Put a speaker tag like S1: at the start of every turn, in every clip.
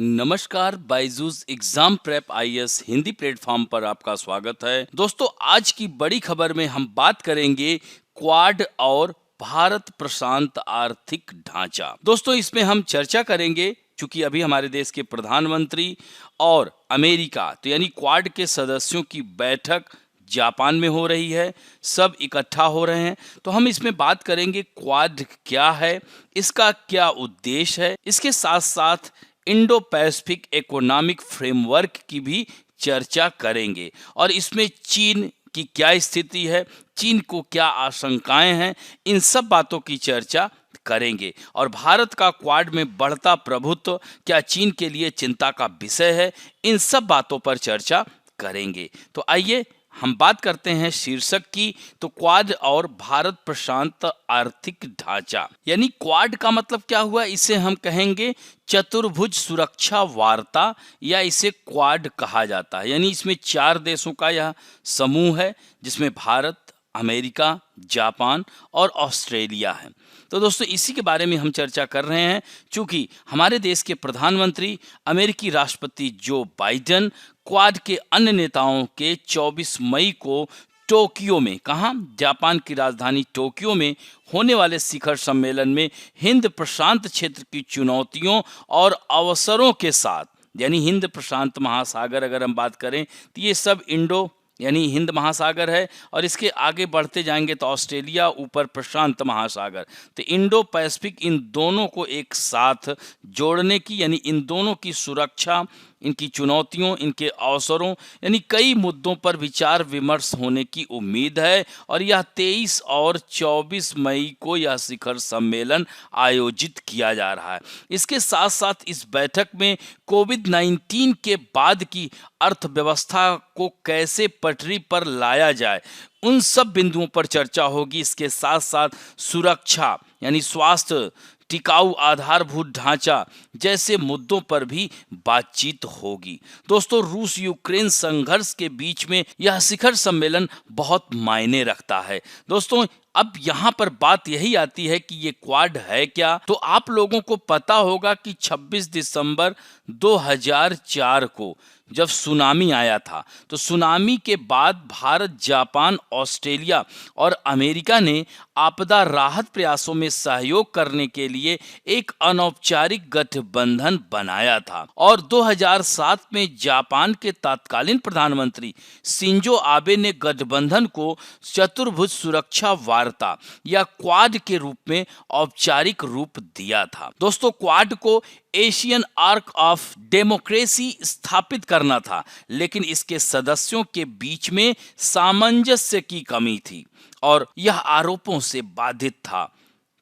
S1: नमस्कार, Byju's exam prep IAS Hindi platform पर आपका स्वागत है। दोस्तों, आज की बड़ी खबर में हम बात करेंगे क्वाड और भारत प्रशांत आर्थिक ढांचा। दोस्तों, इसमें हम चर्चा करेंगे क्योंकि अभी हमारे देश के प्रधानमंत्री और अमेरिका तो यानी क्वाड के सदस्यों की बैठक जापान में हो रही है। सब इकट्ठा हो रहे हैं, तो हम इसमें बात करेंगे क्वाड क्या है, इसका क्या उद्देश्य है, इसके साथ साथ इंडो पैसिफिक इकोनॉमिक फ्रेमवर्क की भी चर्चा करेंगे और इसमें चीन की क्या स्थिति है, चीन को क्या आशंकाएं हैं, इन सब बातों की चर्चा करेंगे। और भारत का क्वाड में बढ़ता प्रभुत्व क्या चीन के लिए चिंता का विषय है, इन सब बातों पर चर्चा करेंगे। तो आइए हम बात करते हैं शीर्षक की। तो क्वाड और भारत प्रशांत आर्थिक ढांचा, यानी क्वाड का मतलब क्या हुआ, इसे हम कहेंगे चतुर्भुज सुरक्षा वार्ता या इसे क्वाड कहा जाता है। यानी इसमें 4 देशों का यह समूह है जिसमें भारत, अमेरिका, जापान और ऑस्ट्रेलिया है। तो दोस्तों, इसी के बारे में हम चर्चा कर रहे हैं क्योंकि हमारे देश के प्रधानमंत्री अमेरिकी राष्ट्रपति जो बाइडेन क्वाड के अन्य नेताओं के 24 मई को टोक्यो में, कहाँ, जापान की राजधानी टोक्यो में होने वाले शिखर सम्मेलन में हिंद प्रशांत क्षेत्र की चुनौतियों और अवसरों के साथ, यानी हिंद प्रशांत महासागर अगर हम बात करें तो ये सब इंडो यानी हिंद महासागर है और इसके आगे बढ़ते जाएंगे तो ऑस्ट्रेलिया, ऊपर प्रशांत महासागर, तो इंडो पैसिफिक, इन दोनों को एक साथ जोड़ने की, यानी इन दोनों की सुरक्षा, इनकी चुनौतियों, इनके अवसरों, यानी कई मुद्दों पर विचार विमर्श होने की उम्मीद है। और यह 23 और 24 मई को यह शिखर सम्मेलन आयोजित किया जा रहा है। इसके साथ साथ इस बैठक में कोविड-19 के बाद की अर्थव्यवस्था को कैसे पटरी पर लाया जाए, उन सब बिंदुओं पर चर्चा होगी। इसके साथ साथ सुरक्षा यानी स्वास्थ्य, टिकाऊ आधारभूत ढांचा जैसे मुद्दों पर भी बातचीत होगी। दोस्तों, रूस यूक्रेन संघर्ष के बीच में यह शिखर सम्मेलन बहुत मायने रखता है। दोस्तों, अब यहाँ पर बात यही आती है कि ये क्वाड है क्या। तो आप लोगों को पता होगा कि 26 दिसंबर 2004 को जब सुनामी आया था, तो सुनामी के बाद भारत, जापान, ऑस्ट्रेलिया और अमेरिका ने आपदा राहत प्रयासों में सहयोग करने के लिए एक अनौपचारिक गठबंधन बनाया था। और 2007 में जापान के तत्कालीन प्रधानमंत्री शिंजो आबे ने गठबंधन को चतुर्भुज सुरक्षा वार्ता या क्वाड के रूप में औपचारिक रूप दिया था। दोस्तों, क्वाड को एशियन आर्क ऑफ डेमोक्रेसी स्थापित करना था, लेकिन इसके सदस्यों के बीच में सामंजस्य की कमी थी और यह आरोपों से बाधित था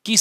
S1: कि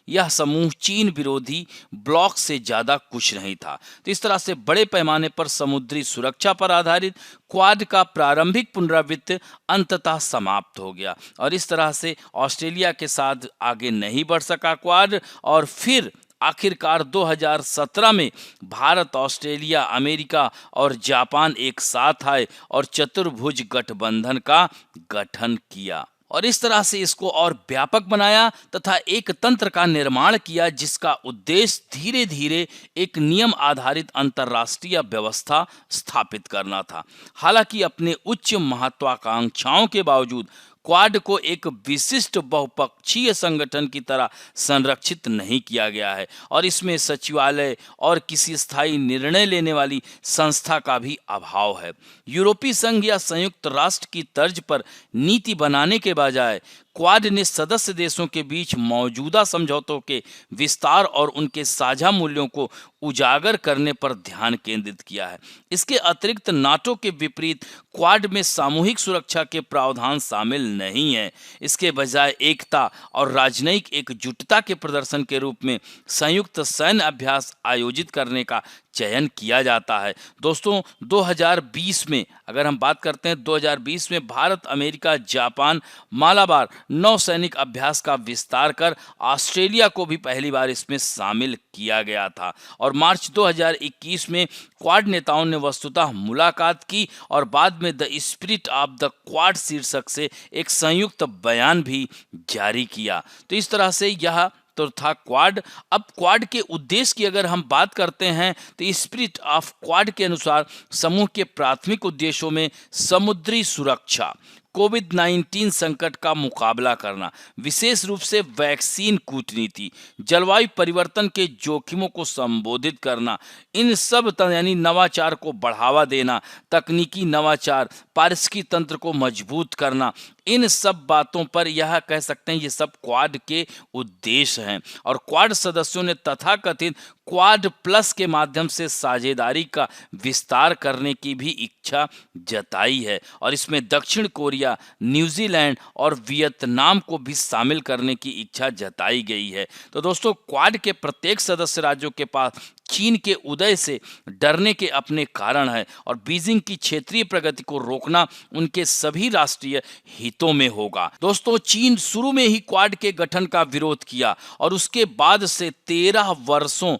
S1: यह समूह चीन विरोधी ब्लॉक से ज्यादा कुछ नहीं था। तो इस तरह से बड़े पैमाने पर समुद्री सुरक्षा पर आधारित क्वाड का प्रारंभिक पुनरावृत्ति अंततः समाप्त हो गया और इस तरह से ऑस्ट्रेलिया के साथ आगे नहीं बढ़ सका क्वाड। और फिर आखिरकार 2017 में भारत, ऑस्ट्रेलिया, अमेरिका और जापान एक साथ आए और चतुर्भुज गठबंधन का गठन किया और इस तरह से इसको और व्यापक बनाया तथा एक तंत्र का निर्माण किया जिसका उद्देश्य धीरे धीरे एक नियम आधारित अंतर्राष्ट्रीय व्यवस्था स्थापित करना था। हालांकि अपने उच्च महत्वाकांक्षाओं के बावजूद क्वाड को एक विशिष्ट बहुपक्षीय संगठन की तरह संरक्षित नहीं किया गया है और इसमें सचिवालय और किसी स्थायी निर्णय लेने वाली संस्था का भी अभाव है। यूरोपीय संघ या संयुक्त राष्ट्र की तर्ज पर नीति बनाने के बजाय क्वाड ने सदस्य देशों के बीच मौजूदा समझौतों के विस्तार और उनके साझा मूल्यों को उजागर करने पर ध्यान केंद्रित किया है। इसके अतिरिक्त नाटो के विपरीत क्वाड में सामूहिक सुरक्षा के प्रावधान शामिल नहीं है। इसके बजाय एकता और राजनयिक एकजुटता के प्रदर्शन के रूप में संयुक्त सैन्य अभ्यास आयोजित करने का चयन किया जाता है। दोस्तों, 2020 में अगर हम बात करते हैं, 2020 में भारत, अमेरिका, जापान मालाबार नौसैनिक अभ्यास का विस्तार कर ऑस्ट्रेलिया को भी पहली बार इसमें शामिल किया गया था और मार्च 2021 में क्वाड नेताओं ने वस्तुतः मुलाकात की और बाद में the spirit of the quad शीर्षक से एक संयुक्त बयान भी जारी किया। तो इस तरह से यह तो था क्वाड। अब क्वाड के उद्देश्य की अगर हम बात करते हैं तो स्पिरिट ऑफ क्वाड के अनुसार समूह के प्राथमिक उद्देश्यों में समुद्री सुरक्षा, कोविड-19 संकट का मुकाबला करना, विशेष रूप से वैक्सीन कूटनीति, जलवायु परिवर्तन के जोखिमों को संबोधित करना, इन सब यानी नवाचार को बढ़ावा देना, तकनीकी नवाचार, पारिस्थितिकी तंत्र को मजबूत करना, इन सब बातों पर यह कह सकते हैं ये सब क्वाड के उद्देश्य हैं। और क्वाड सदस्यों ने तथाकथित क्वाड प्लस के माध्यम से साझेदारी का विस्तार करने की भी इच्छा जताई है और इसमें दक्षिण कोरिया, न्यूजीलैंड और वियतनाम को भी शामिल करने की इच्छा जताई गई है। तो दोस्तों, क्वाड के प्रत्येक सदस्य राज्यों के पास चीन के उदय से डरने के अपने कारण है और बीजिंग की क्षेत्रीय प्रगति को रोकना उनके सभी राष्ट्रीय हितों में होगा। दोस्तों, चीन शुरू में ही क्वाड के गठन का विरोध किया और उसके बाद से 13 वर्षों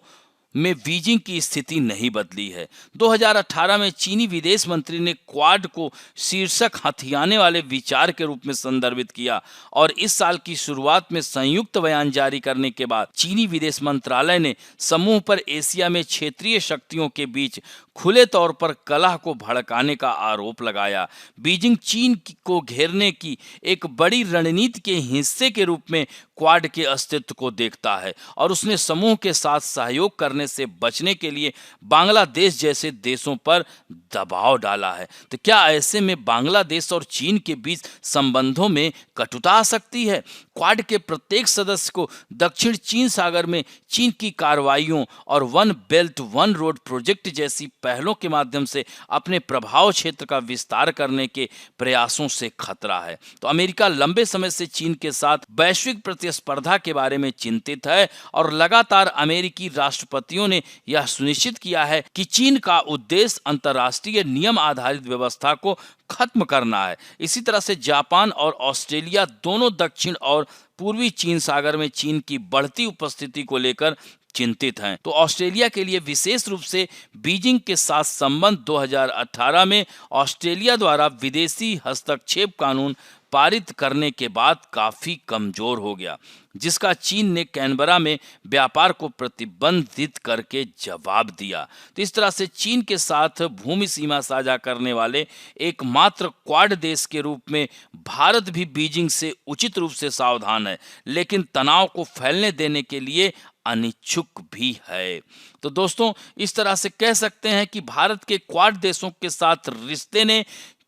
S1: में बीजिंग की स्थिति नहीं बदली है। 2018 में चीनी विदेश मंत्री ने क्वाड को शीर्षक हथियाने वाले विचार के रूप में संदर्भित किया और इस साल की शुरुआत में संयुक्त बयान जारी करने के बाद चीनी विदेश मंत्रालय ने समूह पर एशिया में क्षेत्रीय शक्तियों के बीच खुले तौर पर कलह को भड़काने का आरोप लगाया। बीजिंग चीन को घेरने की एक बड़ी रणनीति के हिस्से के रूप में क्वाड के अस्तित्व को देखता है और उसने समूह के साथ सहयोग करने से बचने के लिए बांग्लादेश जैसे देशों पर दबाव डाला है। तो क्या ऐसे में बांग्लादेश और चीन के बीच संबंधों में कटुता आ सकती है? क्वाड के प्रत्येक सदस्य को दक्षिण चीन सागर में चीन की कार्रवाइयों और one belt one road project जैसी पहलों के माध्यम से अपने प्रभाव क्षेत्र का विस्तार करने के प्रयासों से खतरा है। तो अमेरिका लंबे समय से चीन के साथ वैश्विक प्रतिस्पर्धा के बारे में चिंतित है और लगातार अमेरिकी राष्ट्रपतियों ने यह सुनिश्चित किया है कि चीन का उद्देश्य अंतर्राष्ट्रीय नियम आधारित व्यवस्था को खत्म करना है। इसी तरह से जापान और ऑस्ट्रेलिया दोनों दक्षिण और पूर्वी चीन सागर में चीन की बढ़ती उपस्थिति को लेकर चिंतित हैं। तो ऑस्ट्रेलिया के लिए विशेष रूप से बीजिंग के साथ संबंध 2018 में ऑस्ट्रेलिया द्वारा विदेशी हस्तक्षेप कानून पारित करने के बाद काफी कमजोर हो गया, जिसका चीन ने कैनबरा में व्यापार को प्रतिबंधित करके जवाब दिया। तो इस तरह से चीन के साथ भूमि सीमा साझा करने वाले एकमात्र क्वाड देश के रूप में भारत भी बीजिंग से उचित रूप से सावधान है, लेकिन तनाव को फैलने देने के लिए अनिच्छुक भी है। तो दोस्तों, इस तरह से कह सकते हैं कि भारत के क्वाड देशों के साथ रिश्ते ने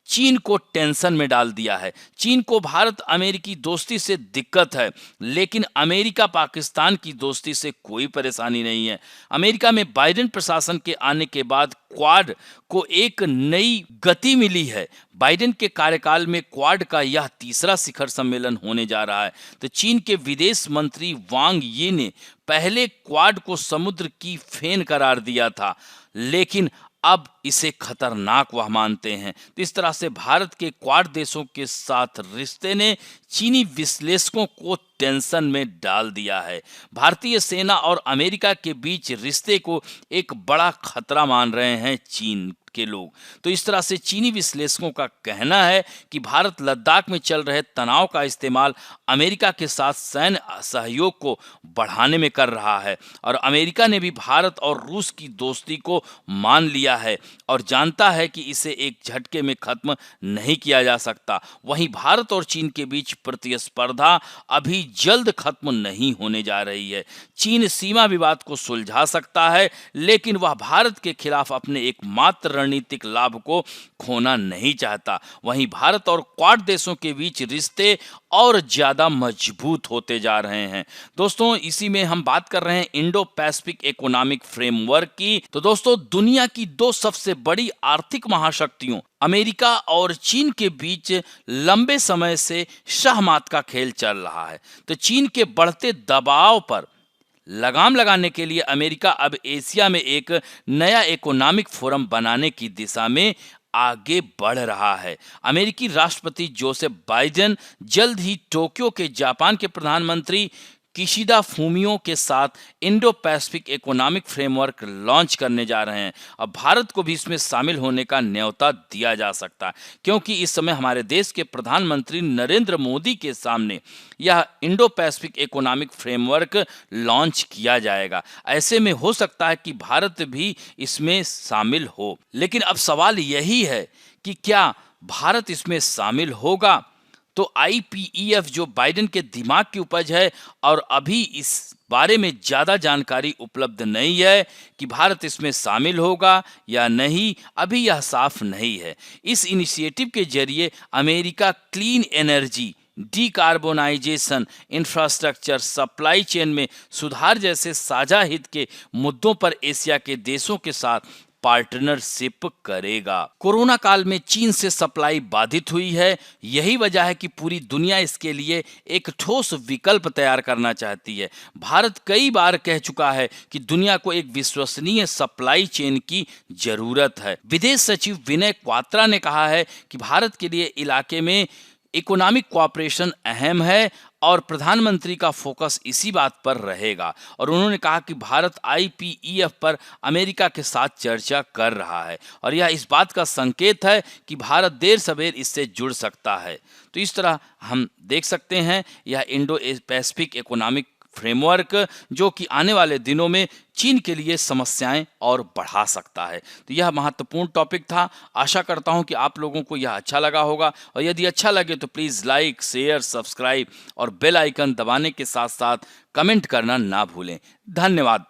S1: चीन को टेंशन में डाल दिया है। चीन को भारत अमेरिकी दोस्ती से दिक्कत है, लेकिन अमेरिका पाकिस्तान की दोस्ती से कोई परेशानी नहीं है। अमेरिका में बाइडेन प्रशासन के आने के बाद क्वाड को एक नई गति मिली है। बाइडेन के कार्यकाल में क्वाड का यह तीसरा शिखर सम्मेलन होने जा रहा है। तो चीन के विदेश मंत्री वांग यी ने पहले क्वाड को समुद्र की फेन करार दिया था, लेकिन अब इसे खतरनाक वह मानते हैं। तो इस तरह से भारत के क्वाड देशों के साथ रिश्ते ने चीनी विश्लेषकों को टेंशन में डाल दिया है। भारतीय सेना और अमेरिका के बीच रिश्ते को एक बड़ा खतरा मान रहे हैं चीन के लोग। तो इस तरह से चीनी विश्लेषकों का कहना है कि भारत लद्दाख में चल रहे तनाव का इस्तेमाल अमेरिका के साथ सैन्य सहयोग को बढ़ाने में कर रहा है और अमेरिका ने भी भारत और रूस की दोस्ती को मान लिया है और जानता है कि इसे एक झटके में खत्म नहीं किया जा सकता। वहीं भारत और चीन के बीच प्रतिस्पर्धा अभी जल्द खत्म नहीं होने जा रही है। चीन सीमा विवाद को सुलझा सकता है, लेकिन वह भारत के खिलाफ अपने एकमात्र रणनीतिक लाभ को खोना नहीं चाहता। वहीं भारत और क्वाड देशों के बीच रिश्ते और ज्यादा मजबूत होते जा रहे हैं। दोस्तों, इसी में हम बात कर रहे हैं इंडो पैसिफिक इकोनॉमिक फ्रेमवर्क की। तो दोस्तों, दुनिया की दो सबसे बड़ी आर्थिक महाशक्तियों अमेरिका और चीन के बीच लंबे समय से शहमात का खेल चल रहा है। तो चीन के बढ़ते दबाव पर लगाम लगाने के लिए अमेरिका अब एशिया में एक नया इकोनॉमिक फोरम बनाने की दिशा में आगे बढ़ रहा है। अमेरिकी राष्ट्रपति जोसेफ बाइडेन जल्द ही टोक्यो के जापान के प्रधानमंत्री किशिदा फूमियो के साथ Indo Pacific economic framework launch करने जा रहे हैं। अब भारत को भी इसमें शामिल होने का न्योता दिया जा सकता है, क्योंकि इस समय हमारे देश के प्रधानमंत्री नरेंद्र मोदी के सामने यह Indo Pacific economic framework launch किया जाएगा। ऐसे में हो सकता है कि भारत भी इसमें शामिल हो। लेकिन अब सवाल यही है कि क्या भारत इसमें शामिल होगा? तो आईपीईएफ जो बाइडेन के दिमाग की उपज है और अभी इस बारे में ज़्यादा जानकारी उपलब्ध नहीं है कि भारत इसमें शामिल होगा या नहीं, अभी यह साफ नहीं है। इस इनिशिएटिव के जरिए America clean energy, decarbonisation, infrastructure, supply chain में सुधार जैसे साझा हित के मुद्दों पर एशिया के देशों के साथ पार्टनरशिप करेगा। कोरोना काल में चीन से सप्लाई बाधित हुई है। यही वजह है कि पूरी दुनिया इसके लिए एक ठोस विकल्प तैयार करना चाहती है। भारत कई बार कह चुका है कि दुनिया को एक विश्वसनीय सप्लाई चेन की जरूरत है। विदेश सचिव विनय क्वात्रा ने कहा है कि भारत के लिए इलाके में इकोनॉमिक कोऑपरेशन अहम है और प्रधानमंत्री का फोकस इसी बात पर रहेगा। और उन्होंने कहा कि भारत आईपीईएफ पर अमेरिका के साथ चर्चा कर रहा है और यह इस बात का संकेत है कि भारत देर सवेर इससे जुड़ सकता है। तो इस तरह हम देख सकते हैं यह इंडो पैसिफिक इकोनॉमिक फ्रेमवर्क जो कि आने वाले दिनों में चीन के लिए समस्याएं और बढ़ा सकता है। तो यह महत्वपूर्ण टॉपिक था। आशा करता हूं कि आप लोगों को यह अच्छा लगा होगा और यदि अच्छा लगे तो प्लीज़ लाइक, शेयर, सब्सक्राइब और बेल आइकन दबाने के साथ साथ कमेंट करना ना भूलें। धन्यवाद।